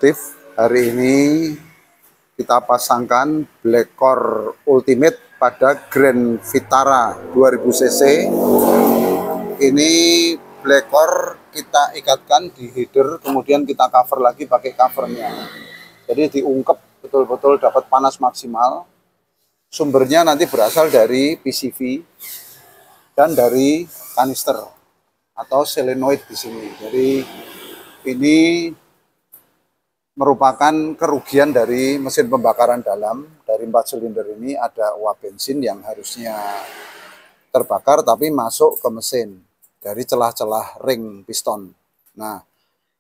otomotif. Hari ini kita pasangkan Black Core Ultimate pada Grand Vitara 2000 cc. Ini Black Core kita ikatkan di header, kemudian kita cover lagi pakai covernya. Jadi diungkep betul-betul dapat panas maksimal. Sumbernya nanti berasal dari PCV dan dari kanister atau solenoid di sini. Jadi ini merupakan kerugian dari mesin pembakaran dalam. Dari 4 silinder ini ada uap bensin yang harusnya terbakar tapi masuk ke mesin dari celah-celah ring piston. Nah,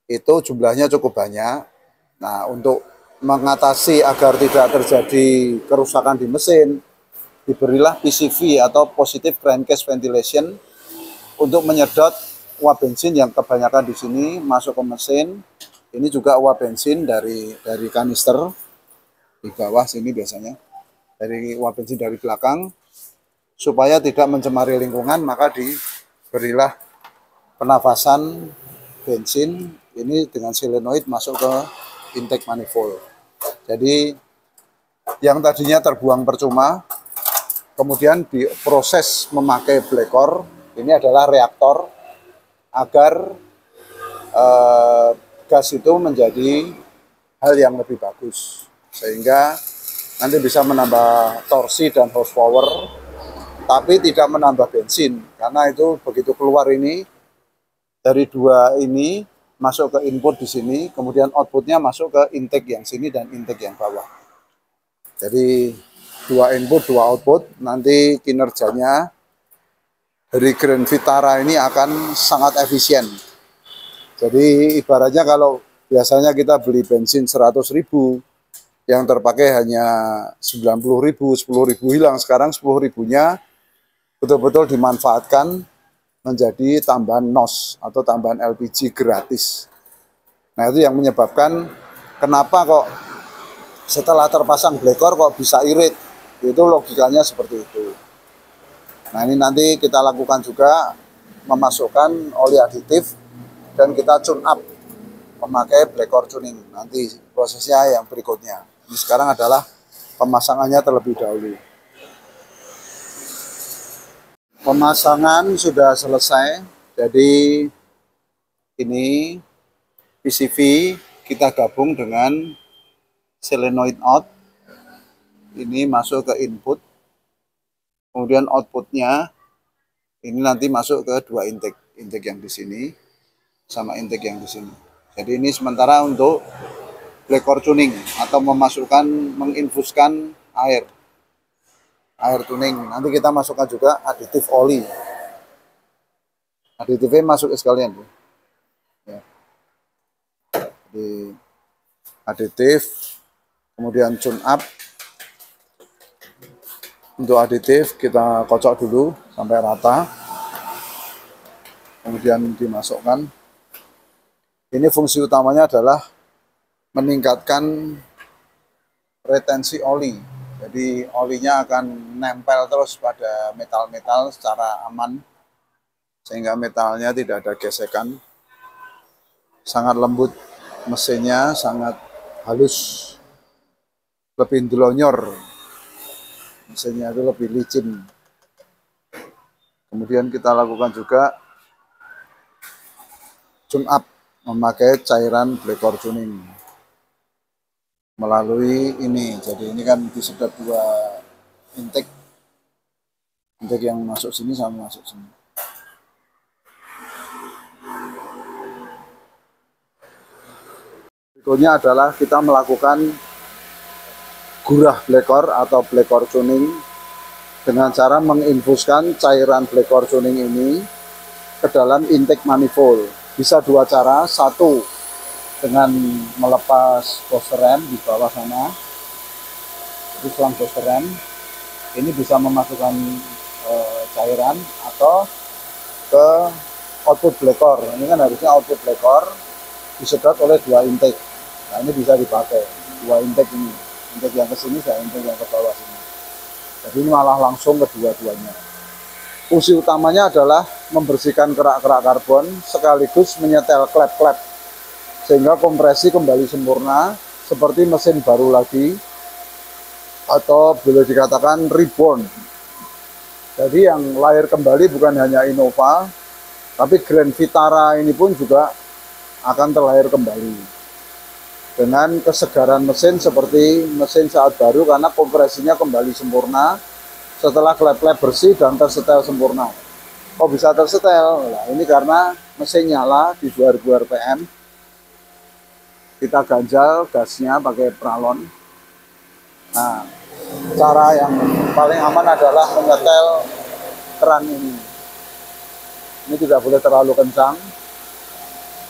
itu jumlahnya cukup banyak. Nah, untuk mengatasi agar tidak terjadi kerusakan di mesin, diberilah PCV atau Positive Crankcase Ventilation untuk menyedot uap bensin yang kebanyakan di sini masuk ke mesin. Ini juga uap bensin dari kanister di bawah sini biasanya, dari uap bensin dari belakang, supaya tidak mencemari lingkungan, maka diberilah penafasan bensin ini dengan solenoid masuk ke intake manifold. Jadi yang tadinya terbuang percuma, kemudian diproses memakai Black Core. Ini adalah reaktor agar gas itu menjadi hal yang lebih bagus, sehingga nanti bisa menambah torsi dan horsepower, tapi tidak menambah bensin, karena itu begitu keluar ini dari dua ini masuk ke input di sini, kemudian outputnya masuk ke intake yang sini dan intake yang bawah. Jadi dua input dua output, nanti kinerjanya dari Grand Vitara ini akan sangat efisien. Jadi ibaratnya kalau biasanya kita beli bensin 100.000, yang terpakai hanya 90.000, 10.000 hilang. Sekarang 10.000-nya betul-betul dimanfaatkan menjadi tambahan NOS atau tambahan LPG gratis. Nah, itu yang menyebabkan kenapa kok setelah terpasang Black Core kok bisa irit. Itu logikanya seperti itu. Nah, ini nanti kita lakukan juga memasukkan oli aditif dan kita tune up memakai Black Core tuning. Nanti prosesnya yang berikutnya. Ini sekarang adalah pemasangannya terlebih dahulu. Pemasangan sudah selesai. Jadi ini PCV kita gabung dengan solenoid out. Ini masuk ke input. Kemudian outputnya ini nanti masuk ke dua intake. Intake yang di sini sama intake yang di sini. Jadi ini sementara untuk Black Core tuning atau menginfuskan air tuning. Nanti kita masukkan juga aditif oli. Aditifnya masuk sekalian, Bu. Ya. Di aditif, kemudian tune up. Untuk aditif kita kocok dulu sampai rata. Kemudian dimasukkan. Ini fungsi utamanya adalah meningkatkan retensi oli. Jadi olinya akan nempel terus pada metal-metal secara aman, sehingga metalnya tidak ada gesekan. Sangat lembut mesinnya, sangat halus, lebih delonyor. Mesinnya itu lebih licin. Kemudian kita lakukan juga tune up memakai cairan Black Core tuning melalui ini. Jadi ini kan disedot dua intake yang masuk sini sama masuk sini. Berikutnya adalah kita melakukan gurah Black Core atau Black Core tuning dengan cara menginfuskan cairan Black Core tuning ini ke dalam intake manifold. Bisa dua cara, satu dengan melepas booster rem di bawah sana, itu selang booster rem, ini bisa memasukkan cairan atau ke output Black Core. Ini kan harusnya output Black Core disedot oleh dua intake. Nah, ini bisa dipakai dua intake ini, intake yang ke sini dan intake yang ke bawah sini. Jadi ini malah langsung kedua-duanya. Fungsi utamanya adalah membersihkan kerak-kerak karbon sekaligus menyetel klep-klep sehingga kompresi kembali sempurna seperti mesin baru lagi, atau boleh dikatakan reborn. Jadi yang lahir kembali bukan hanya Innova, tapi Grand Vitara ini pun juga akan terlahir kembali dengan kesegaran mesin seperti mesin saat baru, karena kompresinya kembali sempurna setelah klep-klep bersih dan tersetel sempurna. Kok bisa tersetel? Nah, ini karena mesin nyala di 2000 rpm, kita ganjal gasnya pakai pralon. Nah, cara yang paling aman adalah menyetel keran ini. Ini tidak boleh terlalu kencang.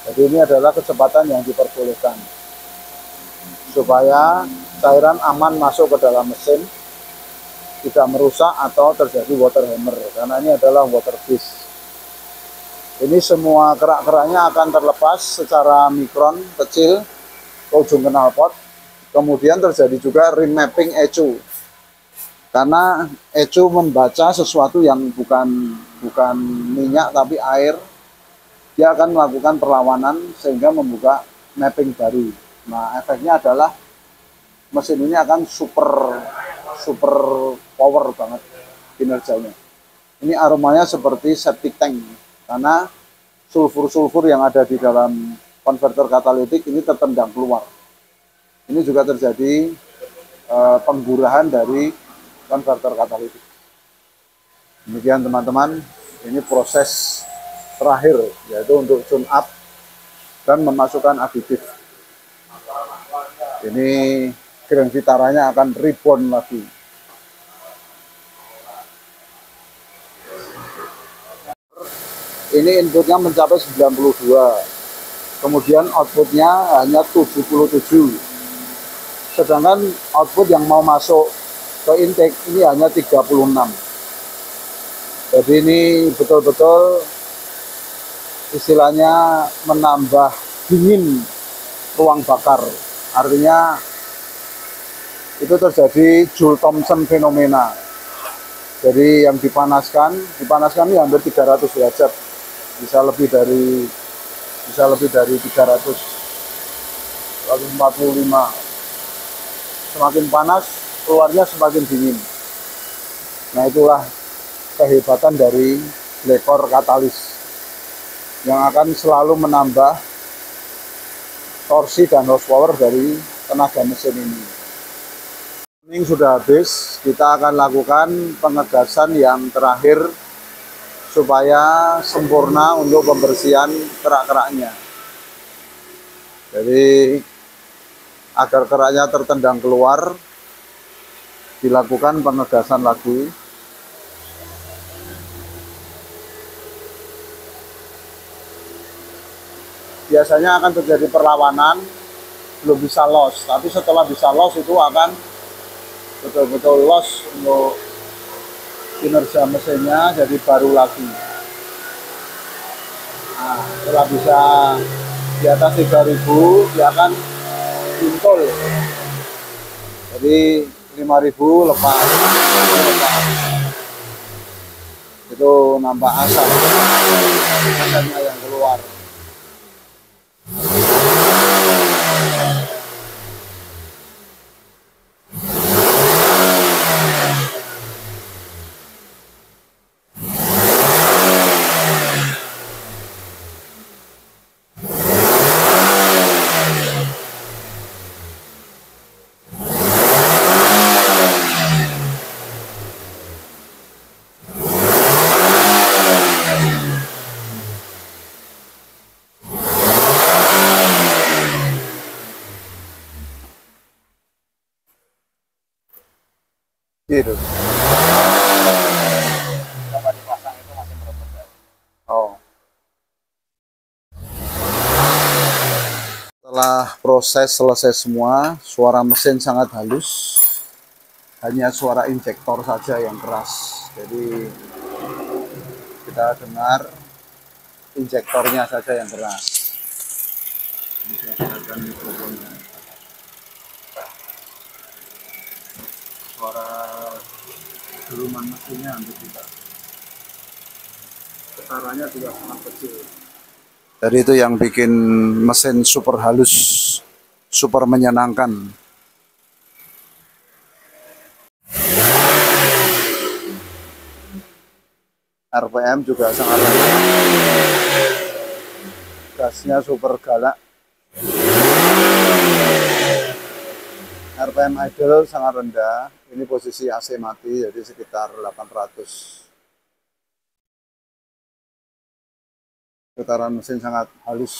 Jadi ini adalah kecepatan yang diperbolehkan supaya cairan aman masuk ke dalam mesin, tidak merusak atau terjadi water hammer, karena ini adalah water base. Ini semua kerak-keraknya akan terlepas secara mikron kecil ke ujung knalpot. Kemudian terjadi juga remapping ECU, karena ECU membaca sesuatu yang bukan minyak tapi air. Dia akan melakukan perlawanan sehingga membuka mapping baru. Nah, efeknya adalah mesin ini akan super power banget kinerjanya. Ini aromanya seperti septic tank, karena sulfur-sulfur yang ada di dalam konverter katalitik ini tertendang keluar. Ini juga terjadi penggurahan dari konverter katalitik. Demikian teman-teman, ini proses terakhir, yaitu untuk tune up dan memasukkan aditif. Ini Grand Vitaranya akan reborn lagi. Ini inputnya mencapai 92, kemudian outputnya hanya 77, sedangkan output yang mau masuk ke intake ini hanya 36. Jadi ini betul-betul istilahnya menambah dingin ruang bakar. Artinya itu terjadi Joule Thomson fenomena. Jadi yang dipanaskan ini hampir 300 derajat, bisa lebih dari 300, 145. Semakin panas keluarnya semakin dingin. Nah, itulah kehebatan dari blekor katalis yang akan selalu menambah torsi dan horsepower dari tenaga mesin ini. Ini sudah habis, kita akan lakukan pengegasan yang terakhir supaya sempurna untuk pembersihan kerak-keraknya. Jadi agar keraknya tertendang keluar, dilakukan pengegasan lagi. Biasanya akan terjadi perlawanan, belum bisa loss, tapi setelah bisa loss itu akan betul-betul loss untuk kinerja mesinnya, jadi baru lagi. Nah, setelah bisa di atas 3000, dia akan pintul, jadi 5000 lepas. Itu nampak asapnya yang keluar. Gitu. Oh. Setelah proses selesai semua, suara mesin sangat halus. Hanya suara injektor saja yang keras. Jadi kita dengar injektornya saja yang keras. Ini saya dengarkan mikrofonnya. Suara deruman mesinnya hampir tidak. Getarannya juga sangat kecil. Jadi itu yang bikin mesin super halus, super menyenangkan. RPM juga sangat rendah. Gasnya super galak. RPM idle sangat rendah. Ini posisi AC mati, jadi sekitar 800. Getaran mesin sangat halus.